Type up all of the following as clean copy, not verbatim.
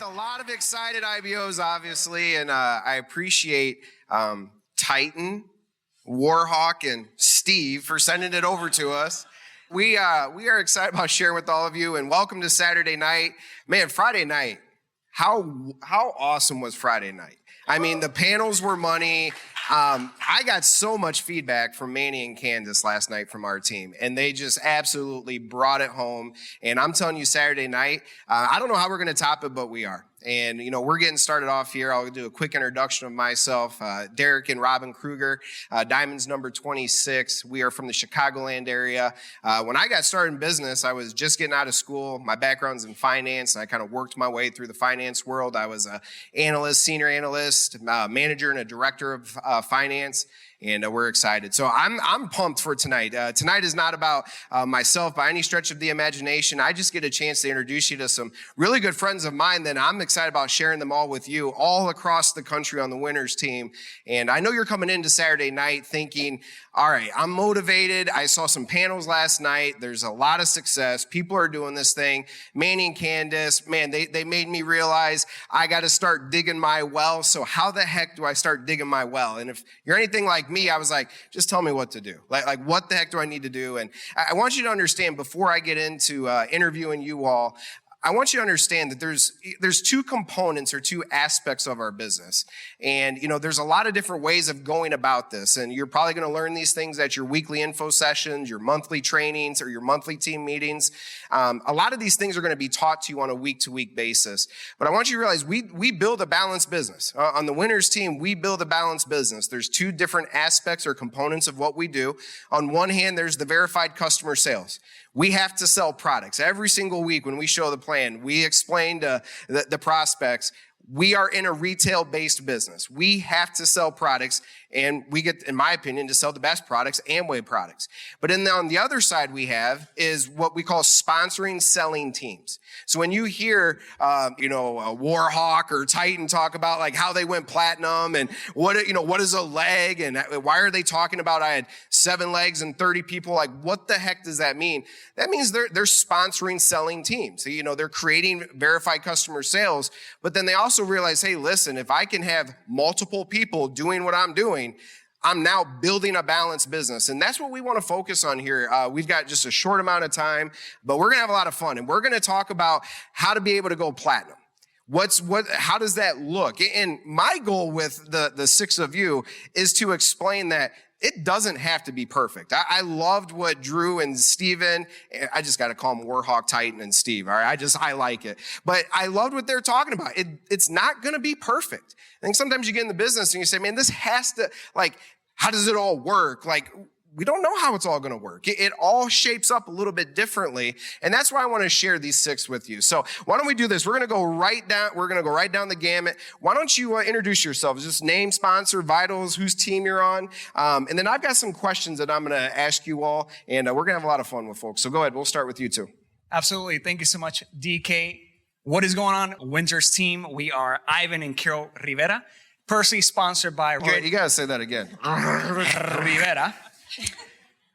with a lot of excited IBOs, obviously, and I appreciate Titan, Warhawk, and Steve for sending it over to us. We are excited about sharing with all of you, and welcome to Saturday night. Man, Friday night, how awesome was Friday night? I mean, the panels were money. I got so much feedback from Manny and Candace last night from our team, and they just absolutely brought it home. And I'm telling you, Saturday night, I don't know how we're going to top it, but we are. And, you know, we're getting started off here. I'll do a quick introduction of myself. Derek and Robin Kruger, Diamonds number 26. We are from the Chicagoland area. When I got started in business, I was just getting out of school. My background's in finance, and I kind of worked my way through the finance world. I was an analyst, senior analyst, manager, and a director of finance. And we're excited. So I'm pumped for tonight. Tonight is not about myself by any stretch of the imagination. I just get a chance to introduce you to some really good friends of mine that I'm excited about sharing them all with you all across the country on the winners team. And I know you're coming into Saturday night thinking, all right, I'm motivated. I saw some panels last night. There's a lot of success. People are doing this thing. Manny and Candace, man, they made me realize I got to start digging my well. So how the heck do I start digging my well? And if you're anything like me, I was like, just tell me what to do. Like what the heck do I need to do? And I want you to understand before I get into interviewing you all, I want you to understand that there's two components or two aspects of our business. And, you know, there's a lot of different ways of going about this. And you're probably going to learn these things at your weekly info sessions, your monthly trainings, or your monthly team meetings. A lot of these things are going to be taught to you on a week-to-week basis. But I want you to realize we build a balanced business. On the winners team, we build a balanced business. There's two different aspects or components of what we do. On one hand, there's the verified customer sales. We have to sell products. Every single week when we show the plan, we explain to the prospects, we are in a retail-based business. We have to sell products, and we get, in my opinion, to sell the best products, Amway products. But on the other side we have is what we call sponsoring selling teams. So when you hear, a Warhawk or Titan talk about like how they went platinum and what is a leg and why are they talking about I had 7 legs and 30 people, like what the heck does that mean? That means they're sponsoring selling teams. So, they're creating verified customer sales, but then they also realize, hey, listen, if I can have multiple people doing what I'm doing, I'm now building a balanced business. And that's what we want to focus on here. We've got just a short amount of time, but we're going to have a lot of fun. And we're going to talk about how to be able to go platinum. How does that look? And my goal with the 6 of you is to explain that it doesn't have to be perfect. I loved what Drew and Steven, I just got to call them Warhawk, Titan, and Steve. All right. I like it. But I loved what they're talking about. It's not going to be perfect. I think sometimes you get in the business and you say, man, this has to, how does it all work? We don't know how it's all going to work. It all shapes up a little bit differently. And that's why I want to share these 6 with you. So why don't we do this? We're going to go right down the gamut. Why don't you introduce yourselves? Just name, sponsor, vitals, whose team you're on. And then I've got some questions that I'm going to ask you all. And we're going to have a lot of fun with folks. So go ahead. We'll start with you two. Absolutely. Thank you so much, DK. What is going on? Winners team. We are Ivan and Carol Rivera. Personally sponsored by... You got to say that again. Rivera.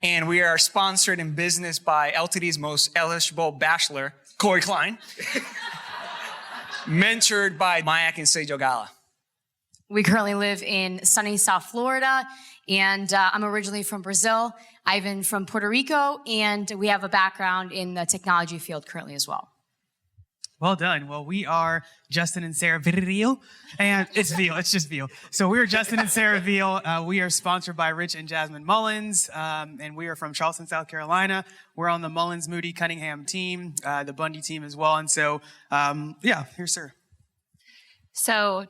And we are sponsored in business by LTD's most eligible bachelor, Corey Klein. Mentored by Mayak and Sergio Gala. We currently live in sunny South Florida, and I'm originally from Brazil. Ivan from Puerto Rico, and we have a background in the technology field currently as well. Well done. Well, we are Justin and Sarah Villarreal, and it's Veal. It's just Veal. So we are Justin and Sarah Veal. We are sponsored by Rich and Jasmine Mullins, and we are from Charleston, South Carolina. We're on the Mullins, Moody, Cunningham team, the Bundy team as well. And so, here's Sarah. So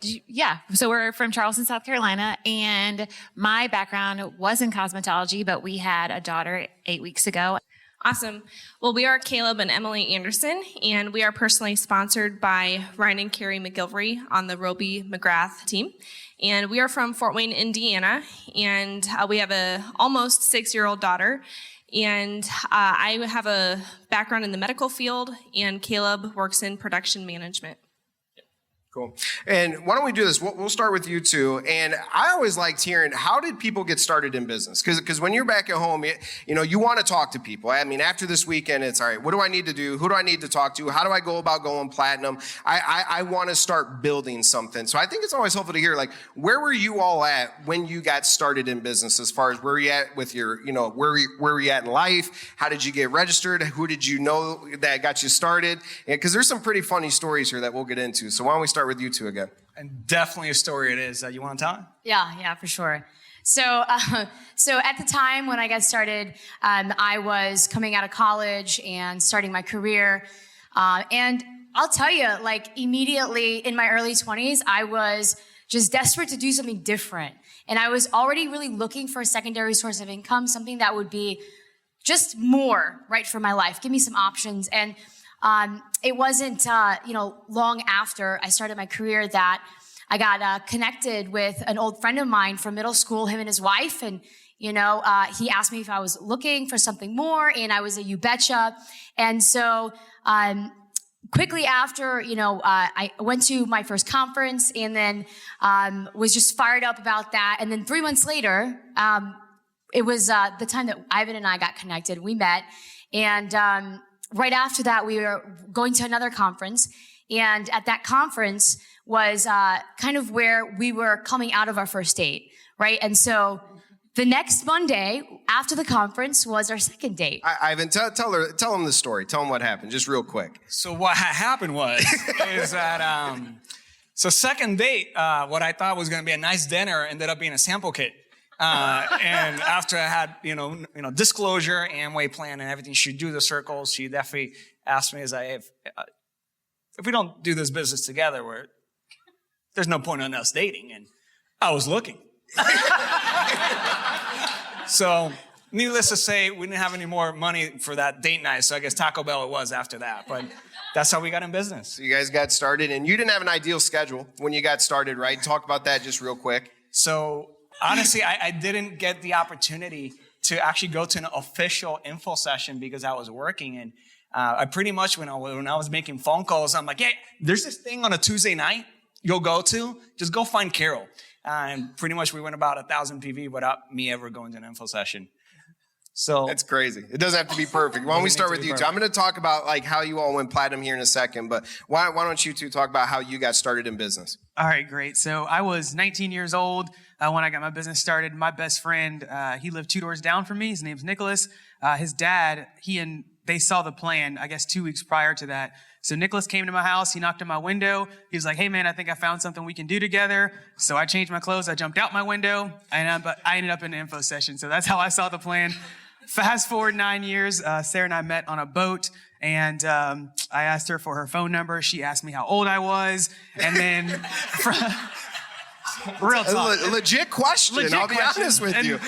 we're from Charleston, South Carolina, and my background was in cosmetology, but we had a daughter 8 weeks ago. Awesome. Well, we are Caleb and Emily Anderson, and we are personally sponsored by Ryan and Carrie McGilvery on the Roby McGrath team. And we are from Fort Wayne, Indiana, and we have a almost 6-year-old daughter. And I have a background in the medical field, and Caleb works in production management. Cool. And why don't we do this? We'll start with you two. And I always liked hearing, how did people get started in business? Because when you're back at home, you want to talk to people. I mean, after this weekend, it's all right, what do I need to do? Who do I need to talk to? How do I go about going platinum? I want to start building something. So I think it's always helpful to hear, like, where were you all at when you got started in business, as far as where you at with your, where were you at in life? How did you get registered? Who did you know that got you started? Because there's some pretty funny stories here that we'll get into. So why don't we start with you two again? And definitely a story it is. You want to tell it? Yeah, for sure. So at the time when I got started, I was coming out of college and starting my career. And I'll tell you, like, immediately in my early 20s, I was just desperate to do something different. And I was already really looking for a secondary source of income, something that would be just more right for my life, give me some options. And it wasn't, long after I started my career that I got connected with an old friend of mine from middle school, him and his wife. And, he asked me if I was looking for something more, and I was a you betcha. And so, quickly after, I went to my first conference, and then was just fired up about that. And then 3 months later, it was the time that Ivan and I got connected. We met, and right after that, we were going to another conference. And at that conference was kind of where we were coming out of our first date, right? And so the next Monday after the conference was our second date. Ivan, tell them the story. Tell them what happened, just real quick. So what happened is that, so second date, what I thought was going to be a nice dinner ended up being a sample kit. And after I had, disclosure, Amway plan and everything, she'd do the circles. She definitely asked me, if we don't do this business together, there's no point in us dating. And I was looking. So needless to say, we didn't have any more money for that date night. So I guess Taco Bell it was after that. But that's how we got in business. So you guys got started, and you didn't have an ideal schedule when you got started, right? Talk about that just real quick. So honestly, I didn't get the opportunity to actually go to an official info session because I was working. And I pretty much, when I was making phone calls, I'm like, hey, there's this thing on a Tuesday night you'll go to. Just go find Carol. And pretty much we went about 1,000 PV without me ever going to an info session. So that's crazy. It doesn't have to be perfect. Why don't we start with you two? I'm going to talk about like how you all went platinum here in a second, but why don't you two talk about how you got started in business? All right, great. So I was 19 years old when I got my business started. My best friend, he lived 2 doors down from me. His name's Nicholas. His dad, they saw the plan, I guess 2 weeks prior to that. So Nicholas came to my house. He knocked on my window. He was like, hey, man, I think I found something we can do together. So I changed my clothes. I jumped out my window, but I ended up in an info session. So that's how I saw the plan. Fast forward 9 years, Sarah and I met on a boat, and I asked her for her phone number. She asked me how old I was, and then real talk. Legit question. I'll be honest with you.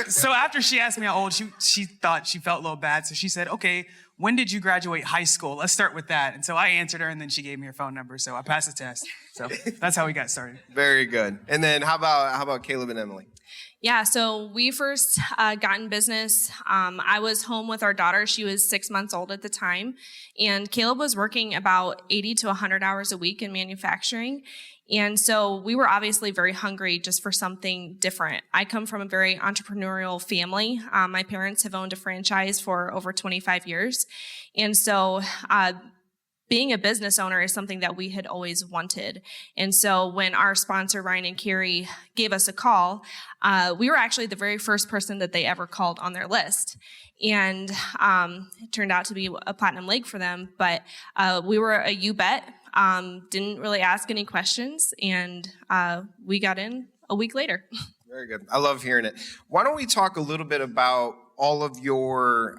So after she asked me how old, she thought she felt a little bad. So she said, okay, when did you graduate high school? Let's start with that. And so I answered her, and then she gave me her phone number. So I passed the test. So that's how we got started. Very good. And then how about Caleb and Emily? Yeah, so we first got in business. I was home with our daughter. She was 6 months old at the time. And Caleb was working about 80 to 100 hours a week in manufacturing. And so we were obviously very hungry just for something different. I come from a very entrepreneurial family. My parents have owned a franchise for over 25 years. And so being a business owner is something that we had always wanted. And so when our sponsor, Ryan and Carrie, gave us a call, we were actually the very first person that they ever called on their list. And it turned out to be a platinum leg for them. But we were a you bet, didn't really ask any questions, and we got in a week later. Very good. I love hearing it. Why don't we talk a little bit about all of your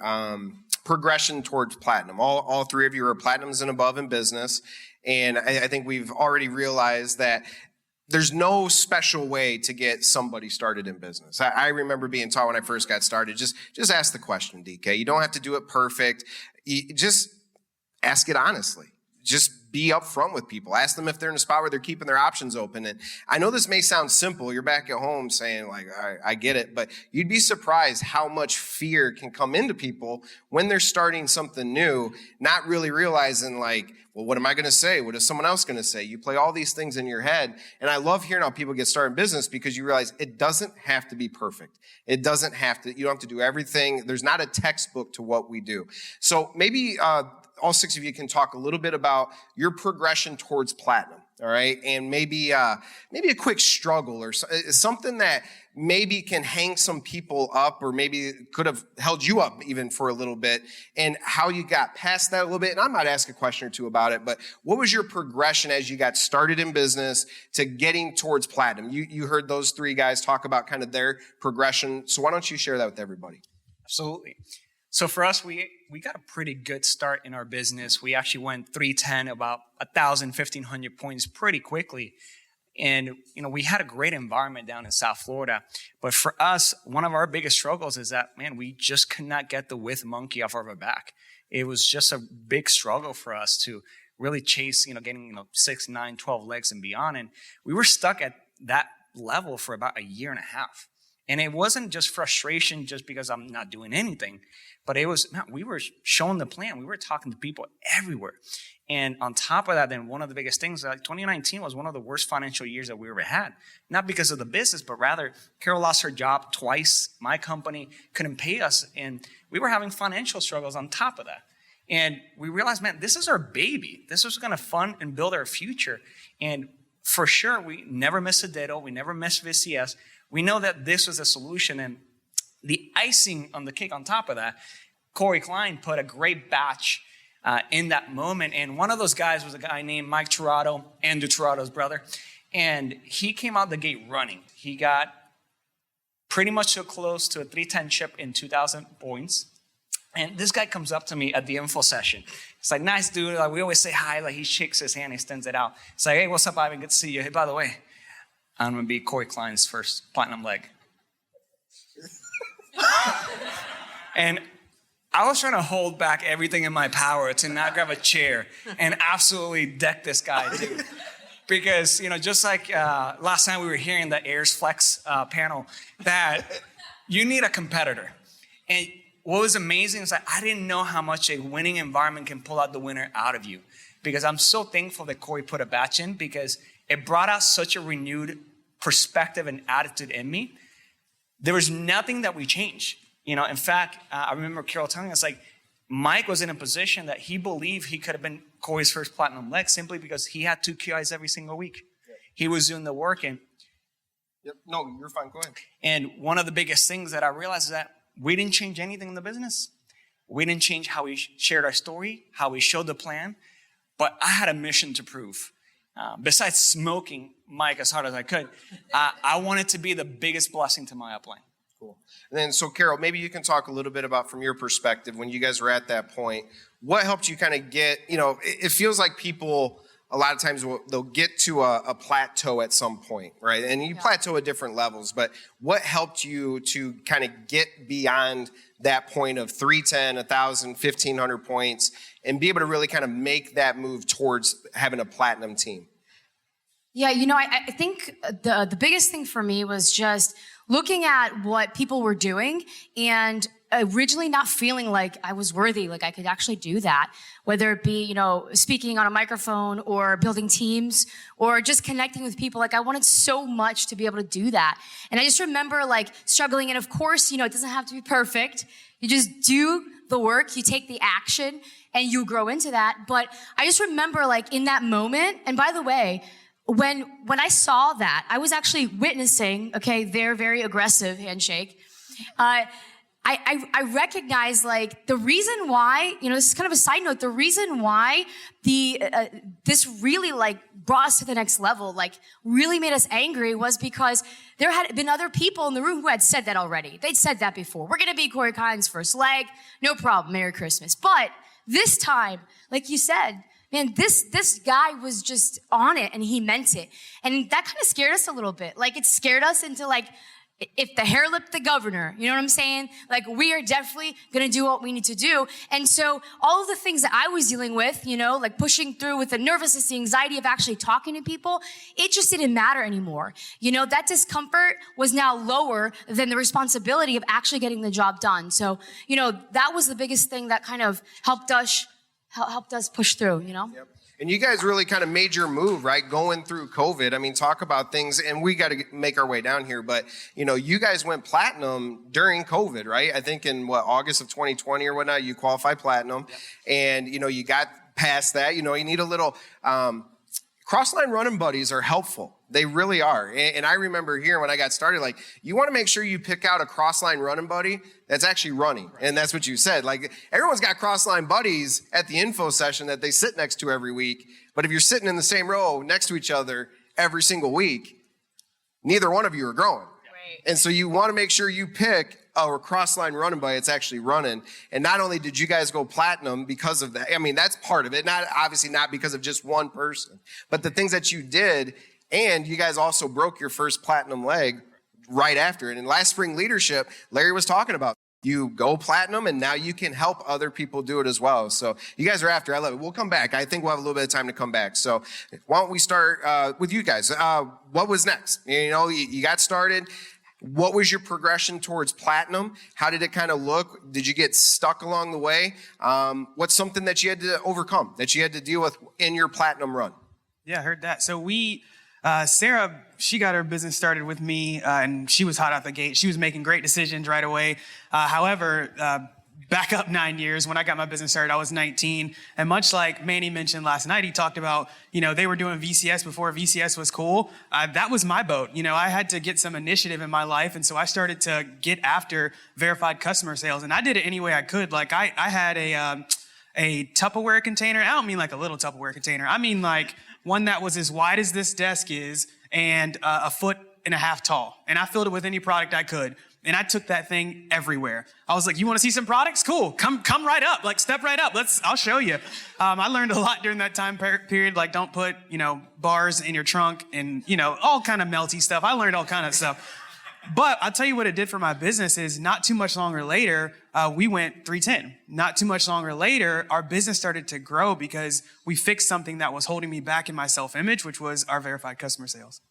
progression towards platinum. All three of you are platinums and above in business. And I think we've already realized that there's no special way to get somebody started in business. I remember being taught when I first got started, just ask the question, DK. You don't have to do it perfect. You just ask it honestly. Just be upfront with people. Ask them if they're in a spot where they're keeping their options open. And I know this may sound simple. You're back at home saying like, all right, I get it. But you'd be surprised how much fear can come into people when they're starting something new, not really realizing like, well, what am I going to say? What is someone else going to say? You play all these things in your head. And I love hearing how people get started in business because you realize it doesn't have to be perfect. It doesn't have to, you don't have to do everything. There's not a textbook to what we do. So maybe all six of you can talk a little bit about your progression towards platinum. All right. And maybe a quick struggle or something that maybe can hang some people up or maybe could have held you up even for a little bit and how you got past that a little bit. And I might ask a question or two about it, but what was your progression as you got started in business to getting towards platinum? You heard those three guys talk about kind of their progression. So why don't you share that with everybody? Absolutely. So for us, we got a pretty good start in our business. We actually went 310, about 1,000, 1,500 points pretty quickly. And, we had a great environment down in South Florida. But for us, one of our biggest struggles is that, man, we just could not get the with monkey off of our back. It was just a big struggle for us to really chase, getting, 6, 9, 12 legs and beyond. And we were stuck at that level for about a year and a half. And it wasn't just frustration just because I'm not doing anything, but it was, we were showing the plan. We were talking to people everywhere. And on top of that, then one of the biggest things, 2019 was one of the worst financial years that we ever had. Not because of the business, but rather Carol lost her job twice. My company couldn't pay us. And we were having financial struggles on top of that. And we realized, man, this is our baby. This was going to fund and build our future. And for sure, we never missed a Ditto. We never missed VCS. We know that this was a solution. And the icing on the cake on top of that, Corey Klein put a great batch in that moment. And one of those guys was a guy named Mike Tirado, Andrew Tirado's brother. And he came out the gate running. He got pretty much so close to a 310 chip in 2,000 points. And this guy comes up to me at the info session. It's like, nice dude. Like, we always say hi. Like, he shakes his hand, he extends it out. It's like, hey, what's up, Ivan? Good to see you. Hey, by the way, I'm going to be Corey Klein's first platinum leg. And I was trying to hold back everything in my power to not grab a chair and absolutely deck this guy, dude. Because, just like last time we were hearing the Ayers Flex panel, that you need a competitor. And what was amazing is that I didn't know how much a winning environment can pull out the winner out of you. Because I'm so thankful that Corey put a batch in because it brought out such a renewed perspective and attitude in me. There was nothing that we changed. In fact, I remember Carol telling us, like, Mike was in a position that he believed he could have been Corey's first platinum leg simply because he had 2 QIs every single week. Yeah. He was doing the work. And yep. No, you're fine. Go ahead. And one of the biggest things that I realized is that we didn't change anything in the business. We didn't change how we shared our story, how we showed the plan. But I had a mission to prove. Besides smoking Mike as hard as I could, I wanted to be the biggest blessing to my upline. Cool. And then, so Carol, maybe you can talk a little bit about from your perspective, when you guys were at that point, what helped you kind of get, it feels like people, a lot of times they'll get to a plateau at some point, right? And you plateau at different levels, but what helped you to kind of get beyond that point of 310, 1,000, 1,500 points and be able to really kind of make that move towards having a platinum team? Yeah, I think the biggest thing for me was just looking at what people were doing and originally not feeling like I was worthy, like I could actually do that, whether it be, speaking on a microphone or building teams or just connecting with people. Like I wanted so much to be able to do that. And I just remember like struggling. And of course, it doesn't have to be perfect. You just do the work, you take the action and you grow into that. But I just remember like in that moment, and by the way, when I saw that, I was actually witnessing, their very aggressive handshake. I recognize like the reason why, this is kind of a side note, the reason why this really like brought us to the next level, like really made us angry was because there had been other people in the room who had said that already. They'd said that before. We're going to be Corey Klein's first leg. No problem. Merry Christmas. But this time, like you said, man, this guy was just on it and he meant it. And that kind of scared us a little bit. Like it scared us into like, if the hair lip the governor, you know what I'm saying? Like, we are definitely going to do what we need to do. And so all of the things that I was dealing with, you know, like pushing through with the nervousness, the anxiety of actually talking to people, it just didn't matter anymore. You know, that discomfort was now lower than the responsibility of actually getting the job done. So, you know, that was the biggest thing that kind of helped us push through, you know? Yep. And you guys really kind of made your move, right? Going through COVID. I mean, talk about things, and we got to make our way down here. But, you know, you guys went platinum during COVID, right? I think in August of 2020 or whatnot, you qualified platinum. Yep. And, you know, you got past that. You know, you need a little, cross-line running buddies are helpful. They really are. And I remember here when I got started, like, you want to make sure you pick out a cross-line running buddy that's actually running. And that's what you said. Like, everyone's got cross-line buddies at the info session that they sit next to every week. But if you're sitting in the same row next to each other every single week, neither one of you are growing. Right. And so you want to make sure you pick a cross-line running buddy that's actually running. And not only did you guys go platinum because of that, I mean, that's part of it. Not obviously not because of just one person, but the things that you did. And you guys also broke your first platinum leg right after it. And last spring leadership, Larry was talking about, you go platinum and now you can help other people do it as well. So you guys are after. I love it. We'll come back. I think we'll have a little bit of time to come back. So why don't we start with you guys? What was next? You know, you got started. What was your progression towards platinum? How did it kind of look? Did you get stuck along the way? What's something that you had to overcome, that you had to deal with in your platinum run? Yeah, I heard that. So Sarah, she got her business started with me, and she was hot out the gate. She was making great decisions right away. However, back up 9 years, when I got my business started, I was 19. And much like Manny mentioned last night, he talked about, you know, they were doing VCS before VCS was cool. That was my boat. You know, I had to get some initiative in my life. And so I started to get after verified customer sales. And I did it any way I could. Like, I had a Tupperware container. I don't mean like a little Tupperware container. I mean like one that was as wide as this desk is and 1.5 feet tall. And I filled it with any product I could. And I took that thing everywhere. I was like, you want to see some products? Cool. Come right up. Like, step right up. I'll show you. I learned a lot during that time period. Like, don't put, you know, bars in your trunk and, you know, all kind of melty stuff. I learned all kind of stuff. But I'll tell you what it did for my business is not too much longer later, we went 310. Not too much longer later, our business started to grow because we fixed something that was holding me back in my self-image, which was our verified customer sales.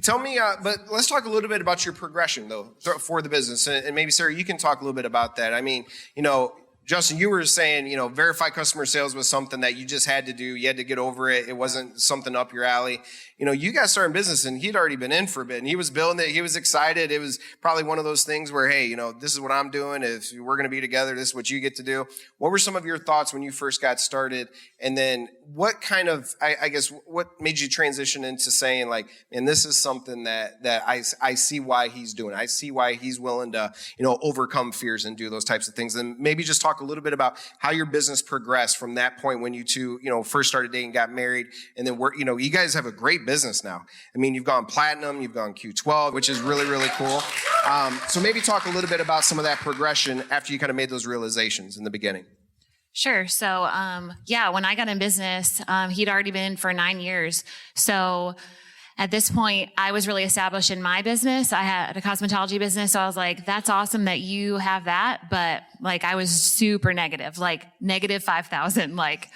Tell me, but let's talk a little bit about your progression, though, for the business. And maybe, Sarah, you can talk a little bit about that. I mean, you know, Justin, you were saying, you know, verified customer sales was something that you just had to do. You had to get over it. It wasn't something up your alley. You know, you guys started in business and he'd already been in for a bit and he was building it. He was excited. It was probably one of those things where, hey, you know, this is what I'm doing. If we're going to be together, this is what you get to do. What were some of your thoughts when you first got started? And then what kind of, I guess, what made you transition into saying like, and this is something that I see why he's doing. I see why he's willing to, you know, overcome fears and do those types of things. And maybe just talk a little bit about how your business progressed from that point when you two, you know, first started dating, got married, and then you know, you guys have a great business now. I mean, you've gone platinum, you've gone Q12, which is really, really cool. So maybe talk a little bit about some of that progression after you kind of made those realizations in the beginning. Sure. So, when I got in business, he'd already been in for 9 years. So at this point, I was really established in my business. I had a cosmetology business. So I was like, that's awesome that you have that. But like, I was super negative, like negative 5,000, like,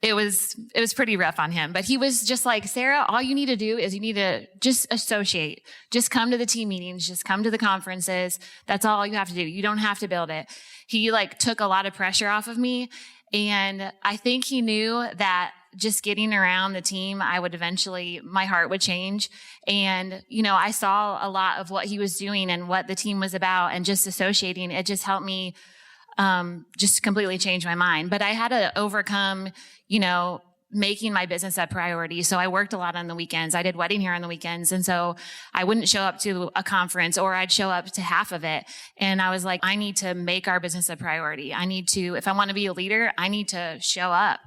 it was pretty rough on him, but he was just like, Sarah, all you need to do is you need to just associate, just come to the team meetings, just come to the conferences. That's all you have to do. You don't have to build it. He like took a lot of pressure off of me. And I think he knew that just getting around the team, I would eventually, my heart would change. And, you know, I saw a lot of what he was doing and what the team was about and just associating. It just helped me just completely change my mind. But I had to overcome, you know, making my business a priority. So I worked a lot on the weekends. I did wedding hair on the weekends. And so I wouldn't show up to a conference or I'd show up to half of it. And I was like, I need to make our business a priority. I need to, if I want to be a leader, I need to show up.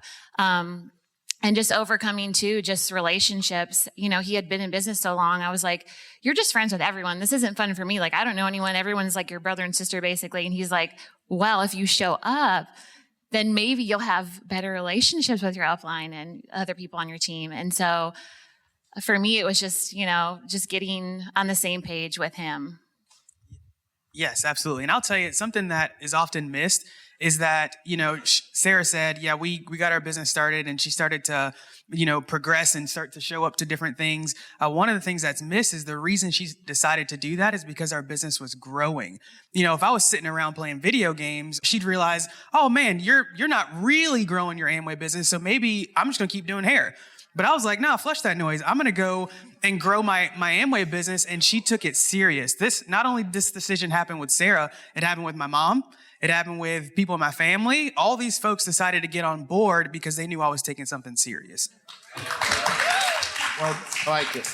And just overcoming too, just relationships. You know, he had been in business so long. I was like, you're just friends with everyone. This isn't fun for me. Like, I don't know anyone. Everyone's like your brother and sister basically. And he's like, well, if you show up, then maybe you'll have better relationships with your upline and other people on your team. And so for me, it was just, just getting on the same page with him. Yes, absolutely. And I'll tell you, something that is often missed is that, Sarah said, yeah, we got our business started and she started to, progress and start to show up to different things. One of the things that's missed is the reason she decided to do that is because our business was growing. If I was sitting around playing video games, she'd realize, oh man, you're not really growing your Amway business. So maybe I'm just going to keep doing hair. But I was like, no, flush that noise. I'm going to go and grow my Amway business. And she took it serious. Not only did this decision happen with Sarah, it happened with my mom. It happened with people in my family. All these folks decided to get on board because they knew I was taking something serious. Well, I like it.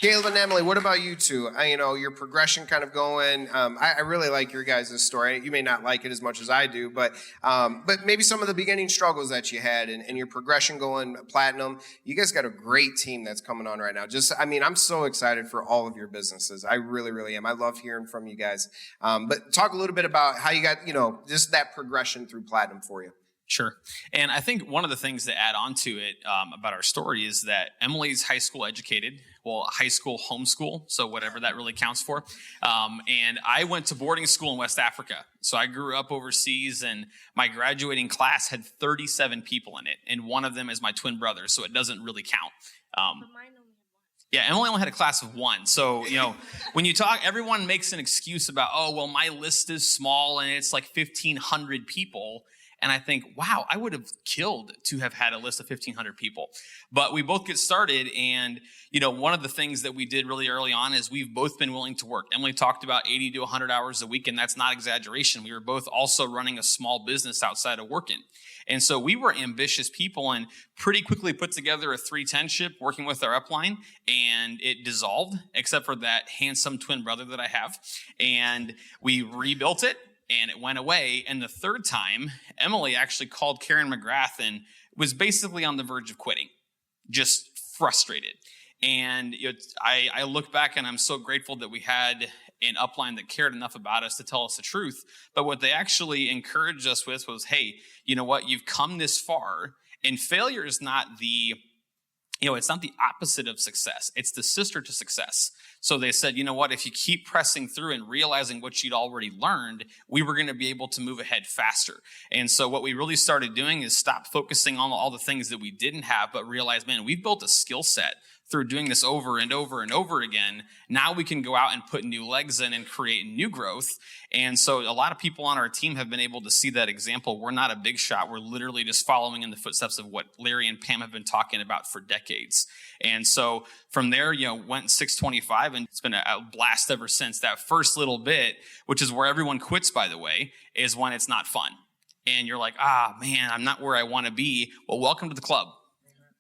Caleb and Emily, what about you two? Your progression kind of going. I really like your guys' story. You may not like it as much as I do, but maybe some of the beginning struggles that you had and your progression going platinum. You guys got a great team that's coming on right now. I'm so excited for all of your businesses. I really, really am. I love hearing from you guys. But talk a little bit about how you got, just that progression through platinum for you. Sure. And I think one of the things to add on to it about our story is that Emily's high school educated, high school homeschool, so whatever that really counts for. And I went to boarding school in West Africa. So I grew up overseas, and my graduating class had 37 people in it, and one of them is my twin brother, so it doesn't really count. Yeah, Emily only had a class of one. So, when you talk, everyone makes an excuse about, my list is small and it's like 1,500 people. And I think, wow, I would have killed to have had a list of 1,500 people. But we both get started. And, one of the things that we did really early on is we've both been willing to work. Emily talked about 80 to 100 hours a week, and that's not exaggeration. We were both also running a small business outside of working. And so we were ambitious people and pretty quickly put together a 310 ship working with our upline, and it dissolved except for that handsome twin brother that I have. And we rebuilt it. And it went away. And the third time, Emily actually called Karen McGrath and was basically on the verge of quitting, just frustrated. And I look back and I'm so grateful that we had an upline that cared enough about us to tell us the truth. But what they actually encouraged us with was, hey, you know what? You've come this far, and failure is not it's not the opposite of success. It's the sister to success. So they said, you know what, if you keep pressing through and realizing what you'd already learned, we were going to be able to move ahead faster. And so what we really started doing is stop focusing on all the things that we didn't have, but realize, man, we've built a skill set through doing this over and over and over again. Now we can go out and put new legs in and create new growth. And so a lot of people on our team have been able to see that example. We're not a big shot. We're literally just following in the footsteps of what Larry and Pam have been talking about for decades. And so from there, went 625, and it's been a blast ever since. That first little bit, which is where everyone quits, by the way, is when it's not fun. And you're like, man, I'm not where I want to be. Well, welcome to the club.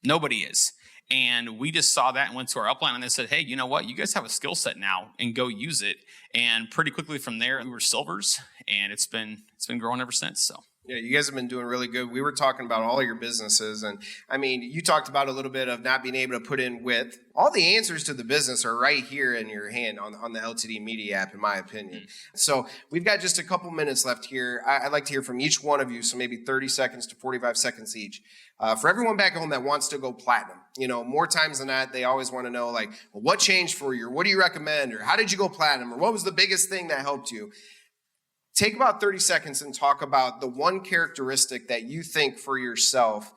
Nobody is. And we just saw that and went to our upline and they said, hey, you know what? You guys have a skill set now and go use it. And pretty quickly from there, we were silvers, and it's been growing ever since. So. Yeah, you guys have been doing really good. We were talking about all of your businesses. And you talked about a little bit of not being able to put in width. All the answers to the business are right here in your hand on the LTD Media app, in my opinion. So we've got just a couple minutes left here. I'd like to hear from each one of you. So maybe 30 seconds to 45 seconds each. For everyone back at home that wants to go platinum, more times than not, they always want to know, what changed for you? Or what do you recommend? Or how did you go platinum? Or what was the biggest thing that helped you? Take about 30 seconds and talk about the one characteristic that you think for yourself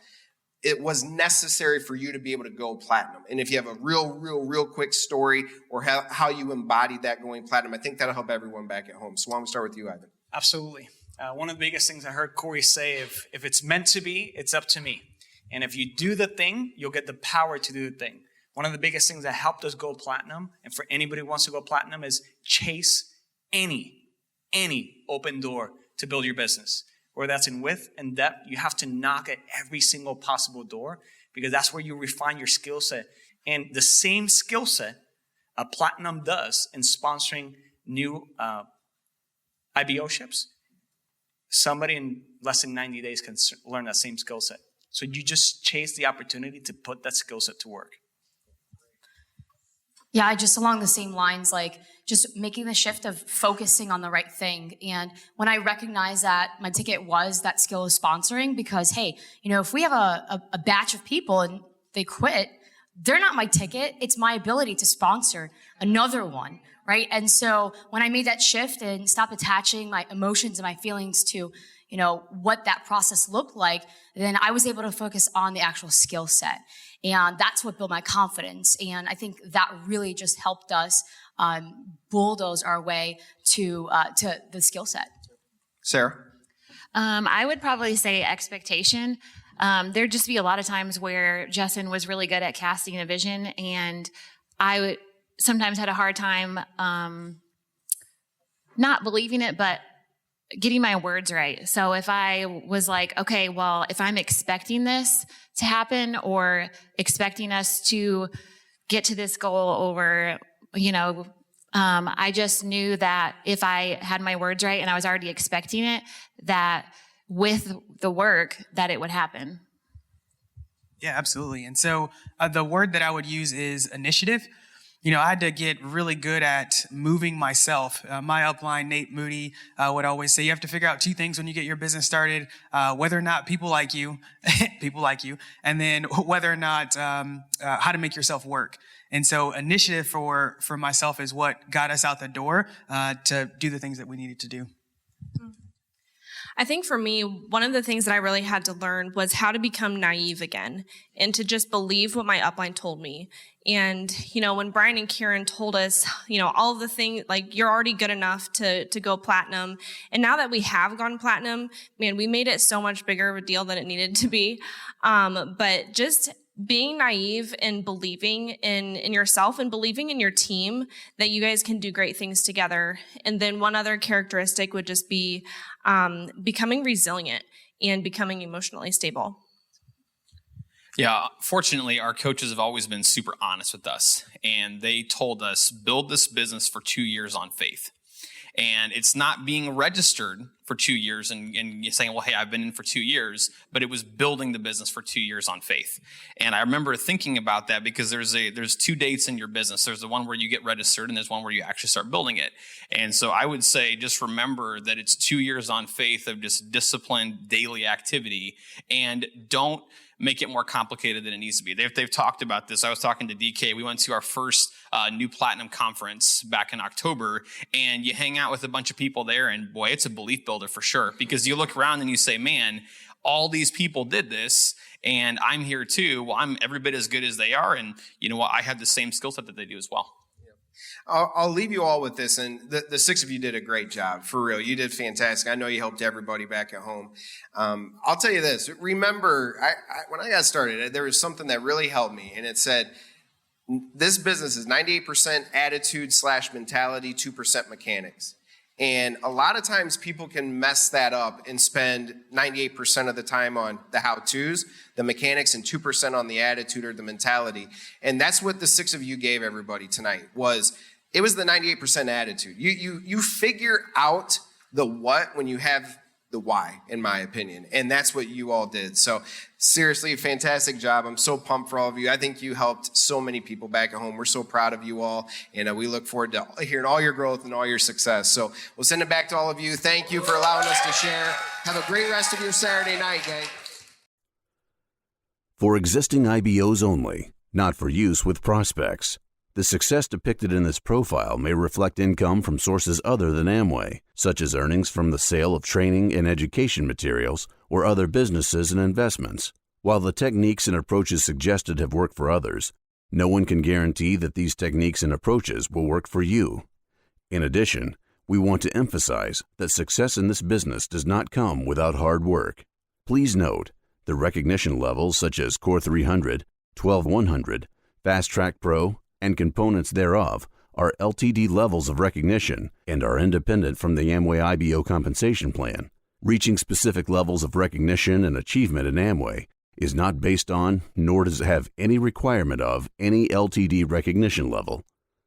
it was necessary for you to be able to go platinum. And if you have a real quick story or how you embodied that going platinum, I think that'll help everyone back at home. So why don't we start with you, Ivan? Absolutely. One of the biggest things I heard Corey say, if it's meant to be, it's up to me. And if you do the thing, you'll get the power to do the thing. One of the biggest things that helped us go platinum, and for anybody who wants to go platinum, is chase any open door to build your business. Whether that's in width and depth, you have to knock at every single possible door, because that's where you refine your skill set. And the same skill set a platinum does in sponsoring new IBO ships, somebody in less than 90 days can learn that same skill set. So you just chase the opportunity to put that skill set to work. Yeah, just along the same lines, just making the shift of focusing on the right thing. And when I recognized that my ticket was that skill of sponsoring, because, hey, if we have a batch of people and they quit, they're not my ticket. It's my ability to sponsor another one, right? And so when I made that shift and stopped attaching my emotions and my feelings to, what that process looked like, then I was able to focus on the actual skill set. And that's what built my confidence. And I think that really just helped us bulldoze our way to the skill set. Sarah? I would probably say expectation. There'd just be a lot of times where Justin was really good at casting a vision, and I sometimes had a hard time not believing it, but getting my words right. So if I was like, okay, well, if I'm expecting this to happen or expecting us to get to this goal over, I just knew that if I had my words right and I was already expecting it, that with the work, that it would happen. Yeah, absolutely. And so the word that I would use is initiative. I had to get really good at moving myself. My upline, Nate Moody, would always say, you have to figure out two things when you get your business started, whether or not people like you, and then whether or not how to make yourself work. And so initiative for myself is what got us out the door to do the things that we needed to do. I think for me, one of the things that I really had to learn was how to become naive again and to just believe what my upline told me. And, when Brian and Karen told us, all of the things, like, you're already good enough to go platinum. And now that we have gone platinum, man, we made it so much bigger of a deal than it needed to be. But just being naive and believing in yourself and believing in your team that you guys can do great things together. And then one other characteristic would just be becoming resilient and becoming emotionally stable. Yeah, fortunately, our coaches have always been super honest with us. And they told us, build this business for 2 years on faith. And it's not being registered for 2 years and you're saying, well, hey, I've been in for 2 years, but it was building the business for 2 years on faith. And I remember thinking about that because there's 2 dates in your business. There's the one where you get registered and there's one where you actually start building it. And so I would say, just remember that it's 2 years on faith of just disciplined daily activity, and don't make it more complicated than it needs to be. They've talked about this. I was talking to DK. We went to our first New Platinum conference back in October, and you hang out with a bunch of people there, and boy, it's a belief builder for sure, because you look around and you say, man, all these people did this, and I'm here too. Well, I'm every bit as good as they are, and you know what? I have the same skill set that they do as well. I'll leave you all with this, and the 6 of you did a great job, for real. You did fantastic. I know you helped everybody back at home. I'll tell you this. Remember, when I got started, there was something that really helped me, and it said, this business is 98% attitude / mentality, 2% mechanics. And a lot of times people can mess that up and spend 98% of the time on the how-tos, the mechanics, and 2% on the attitude or the mentality. And that's what the 6 of you gave everybody tonight. It was the 98% attitude. You figure out the what when you have the why, in my opinion. And that's what you all did. So seriously, a fantastic job. I'm so pumped for all of you. I think you helped so many people back at home. We're so proud of you all. And we look forward to hearing all your growth and all your success. So we'll send it back to all of you. Thank you for allowing us to share. Have a great rest of your Saturday night, gang. For existing IBOs only, not for use with prospects. The success depicted in this profile may reflect income from sources other than Amway, such as earnings from the sale of training and education materials or other businesses and investments. While the techniques and approaches suggested have worked for others, no one can guarantee that these techniques and approaches will work for you. In addition, we want to emphasize that success in this business does not come without hard work. Please note, the recognition levels such as Core 300, 12100, Fast Track Pro, and components thereof are LTD levels of recognition and are independent from the Amway IBO compensation plan. Reaching specific levels of recognition and achievement in Amway is not based on, nor does it have any requirement of, any LTD recognition level.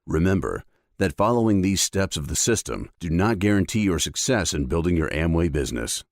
Remember that following these steps of the system do not guarantee your success in building your Amway business.